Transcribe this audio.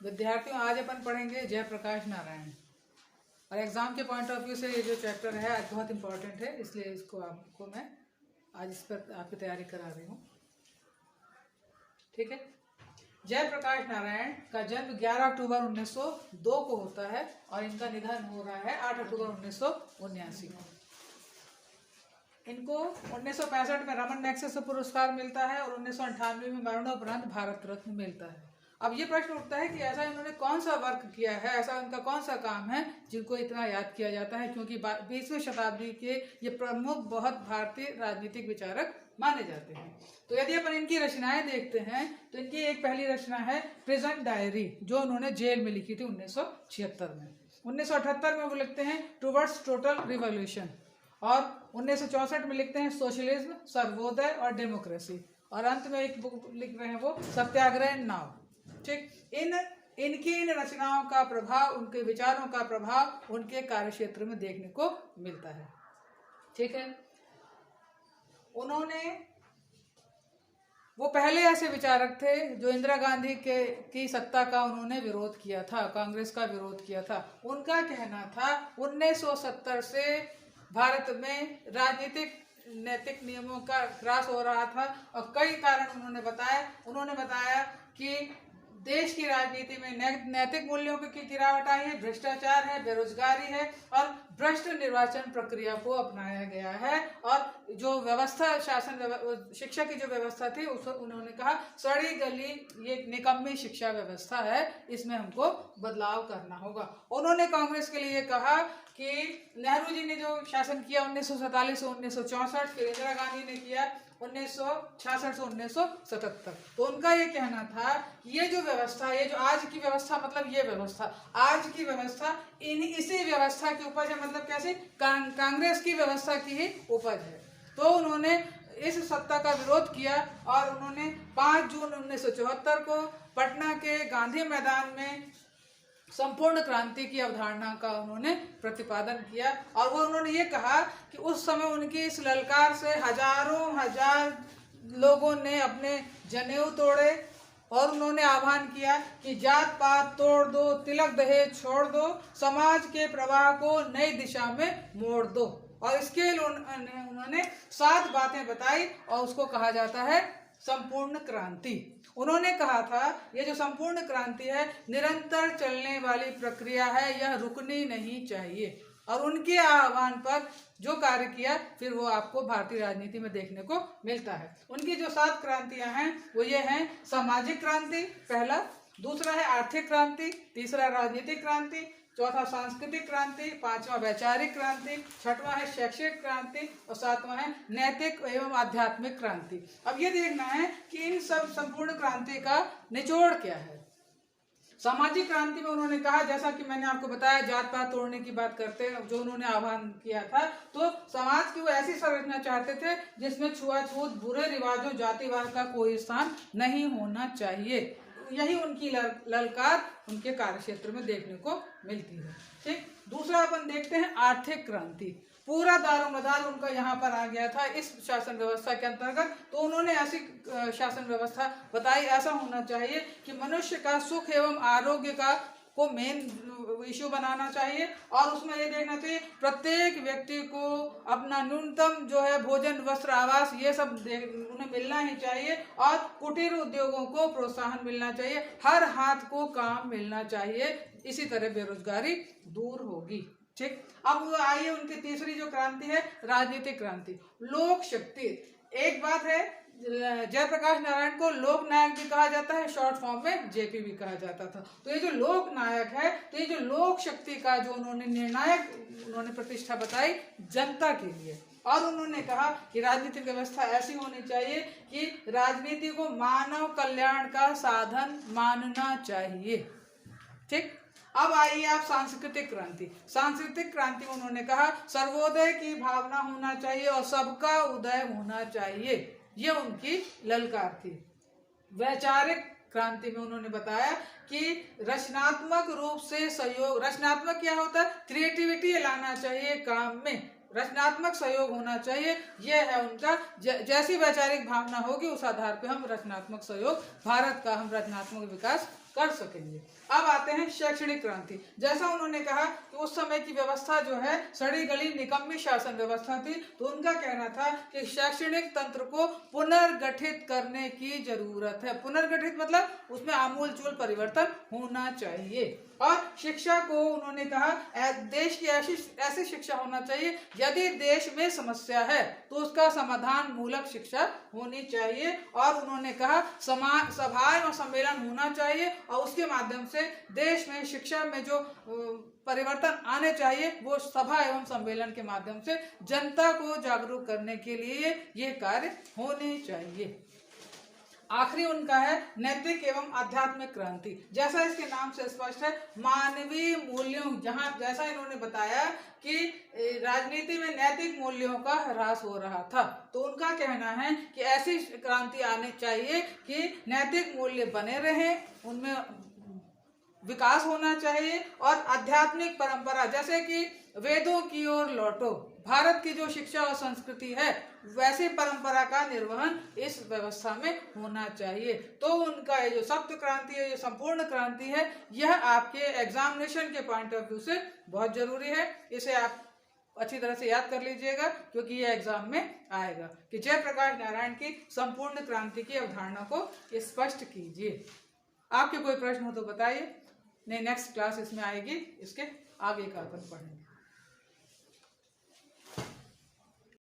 विद्यार्थियों, आज अपन पढ़ेंगे जयप्रकाश नारायण। और एग्जाम के पॉइंट ऑफ व्यू से ये जो चैप्टर है आज बहुत इंपॉर्टेंट है, इसलिए इसको आपको मैं आज इस पर आपकी तैयारी करा रही हूँ। ठीक है। जयप्रकाश नारायण का जन्म 11 अक्टूबर 1902 को होता है और इनका निधन हो रहा है 8 अक्टूबर 1979 को। इनको 1965 में रमन मैग्सेसे पुरस्कार मिलता है और 1998 में मरणोपरांत भारत रत्न मिलता है। अब ये प्रश्न उठता है कि ऐसा इन्होंने कौन सा वर्क किया है, ऐसा उनका कौन सा काम है जिनको इतना याद किया जाता है, क्योंकि 20वीं शताब्दी के ये प्रमुख बहुत भारतीय राजनीतिक विचारक माने जाते हैं। तो यदि अपन इनकी रचनाएं देखते हैं तो इनकी एक पहली रचना है प्रिजन डायरी, जो उन्होंने जेल में लिखी थी 1976 में। 1978 में वो लिखते हैं टुवर्ड्स टोटल रिवॉल्यूशन, और 1964 में लिखते हैं सोशलिज्म, सर्वोदय और डेमोक्रेसी, और अंत में एक बुक लिख रहे हैं वो सत्याग्रह नाव। ठीक। इनकी इन रचनाओं का प्रभाव, उनके विचारों का प्रभाव उनके कार्यक्षेत्र में देखने को मिलता है। ठीक है। वो पहले ऐसे विचारक थे जो इंदिरा गांधी की सत्ता का उन्होंने विरोध किया था, कांग्रेस का विरोध किया था। उनका कहना था 1970 से भारत में राजनीतिक नैतिक नियमों का ह्रास हो रहा था और कई कारण उन्होंने बताया कि देश की राजनीति में नैतिक मूल्यों की गिरावट आई है, भ्रष्टाचार है, बेरोजगारी है और भ्रष्ट निर्वाचन प्रक्रिया को अपनाया गया है। और जो व्यवस्था शिक्षा की जो व्यवस्था थी उस उन्होंने कहा सड़ी गली ये निकम्मी शिक्षा व्यवस्था है, इसमें हमको बदलाव करना होगा। उन्होंने कांग्रेस के लिए कहा कि नेहरू जी ने जो शासन किया 1947 से 1964, फिर इंदिरा गांधी ने किया 1966 से 1977, तो उनका ये कहना था कि ये जो व्यवस्था, ये जो आज की व्यवस्था, मतलब ये व्यवस्था, आज की व्यवस्था इसी व्यवस्था की उपज है, मतलब कैसे कांग्रेस की व्यवस्था की ही उपज है। तो उन्होंने इस सत्ता का विरोध किया और उन्होंने 5 जून 1974 को पटना के गांधी मैदान में संपूर्ण क्रांति की अवधारणा का उन्होंने प्रतिपादन किया। और वो उन्होंने ये कहा कि उस समय उनकी इस ललकार से हजार लोगों ने अपने जनेऊ तोड़े और उन्होंने आह्वान किया कि जात पात तोड़ दो, तिलक दहेज छोड़ दो, समाज के प्रवाह को नई दिशा में मोड़ दो। और इसके लिए उन्होंने 7 बातें बताई और उसको कहा जाता है संपूर्ण क्रांति। उन्होंने कहा था ये जो संपूर्ण क्रांति है निरंतर चलने वाली प्रक्रिया है, यह रुकनी नहीं चाहिए। और उनके आह्वान पर जो कार्य किया फिर वो आपको भारतीय राजनीति में देखने को मिलता है। उनकी जो 7 क्रांतियां हैं वो ये हैं सामाजिक क्रांति पहला, दूसरा है आर्थिक क्रांति, तीसरा राजनीतिक क्रांति, चौथा सांस्कृतिक क्रांति, 5वां वैचारिक क्रांति, 6वां है शैक्षिक क्रांति और 7वां है नैतिक एवं आध्यात्मिक क्रांति। अब ये देखना है कि इन सब संपूर्ण क्रांति का निचोड़ क्या है। सामाजिक क्रांति में उन्होंने कहा, जैसा कि मैंने आपको बताया, जात पात तोड़ने की बात करते हैं जो उन्होंने आह्वान किया था, तो समाज की वो ऐसी संरचना चाहते थे जिसमें छुआछूत, बुरे रिवाजों, जातिवाद का कोई स्थान नहीं होना चाहिए। यही उनकी ललकार उनके कार्यक्षेत्र में देखने को मिलती है। ठीक। दूसरा अपन देखते हैं आर्थिक क्रांति। पूरा दारोमदार उनका यहाँ पर आ गया था इस शासन व्यवस्था के अंतर्गत। तो उन्होंने ऐसी शासन व्यवस्था बताई, ऐसा होना चाहिए कि मनुष्य का सुख एवं आरोग्य को मेन इश्यू बनाना चाहिए और उसमें ये देखना चाहिए प्रत्येक व्यक्ति को अपना न्यूनतम जो है भोजन, वस्त्र, आवास ये सब उन्हें मिलना ही चाहिए और कुटीर उद्योगों को प्रोत्साहन मिलना चाहिए, हर हाथ को काम मिलना चाहिए, इसी तरह बेरोजगारी दूर होगी। ठीक। अब आइए उनकी तीसरी जो क्रांति है राजनीतिक क्रांति, लोक शक्ति। एक बात है, जयप्रकाश नारायण को लोक नायक भी कहा जाता है, शॉर्ट फॉर्म में जेपी भी कहा जाता था। तो ये जो लोक नायक है, तो ये जो लोक शक्ति का जो उन्होंने प्रतिष्ठा बताई जनता के लिए। और उन्होंने कहा कि राजनीतिक व्यवस्था ऐसी होनी चाहिए कि राजनीति को मानव कल्याण का साधन मानना चाहिए। ठीक। अब आइए आप सांस्कृतिक क्रांति। सांस्कृतिक क्रांति में उन्होंने कहा सर्वोदय की भावना होना चाहिए और सबका उदय होना चाहिए, ये उनकी ललकार थी। वैचारिक क्रांति में उन्होंने बताया कि रचनात्मक रूप से सहयोग, रचनात्मक क्या होता है, क्रिएटिविटी लाना चाहिए काम में, रचनात्मक सहयोग होना चाहिए, यह है उनका। जैसी वैचारिक भावना होगी उस आधार पे हम रचनात्मक सहयोग, भारत का हम रचनात्मक विकास कर सकेंगे। अब आते हैं शैक्षणिक क्रांति। जैसा उन्होंने कहा कि उस समय की व्यवस्था जो है सड़ी गली निकम्मी शासन व्यवस्था थी, तो उनका कहना था कि शैक्षणिक तंत्र को पुनर्गठित करने की जरूरत है। पुनर्गठित मतलब उसमें आमूलचूल परिवर्तन होना चाहिए। और शिक्षा को उन्होंने कहा देश की ऐसी शिक्षा होना चाहिए, यदि देश में समस्या है तो उसका समाधान मूलक शिक्षा होनी चाहिए। और उन्होंने कहा सभा एवं सम्मेलन होना चाहिए और उसके माध्यम से देश में शिक्षा में जो परिवर्तन आने चाहिए वो सभा एवं सम्मेलन के माध्यम से जनता को जागरूक करने के लिए ये कार्य होने चाहिए। आखिरी उनका है नैतिक एवं आध्यात्मिक क्रांति। जैसा इसके नाम से स्पष्ट है, मानवीय मूल्यों, जहां जैसा इन्होंने बताया कि राजनीति में नैतिक मूल्यों का ह्रास हो रहा था, तो उनका कहना है कि ऐसी क्रांति आनी चाहिए कि नैतिक मूल्य बने रहें, उनमें विकास होना चाहिए और आध्यात्मिक परंपरा, जैसे कि वेदों की ओर लौटो, भारत की जो शिक्षा और संस्कृति है वैसी परंपरा का निर्वहन इस व्यवस्था में होना चाहिए। तो उनका ये जो सप्त क्रांति है, ये संपूर्ण क्रांति है, यह आपके एग्जामिनेशन के पॉइंट ऑफ व्यू से बहुत जरूरी है। इसे आप अच्छी तरह से याद कर लीजिएगा क्योंकि ये एग्जाम में आएगा कि जयप्रकाश नारायण की संपूर्ण क्रांति की अवधारणा को स्पष्ट कीजिए। आपके कोई प्रश्न हो तो बताइए, नहीं नेक्स्ट क्लास इसमें आएगी, इसके आगे का अपन पढ़ेंगे।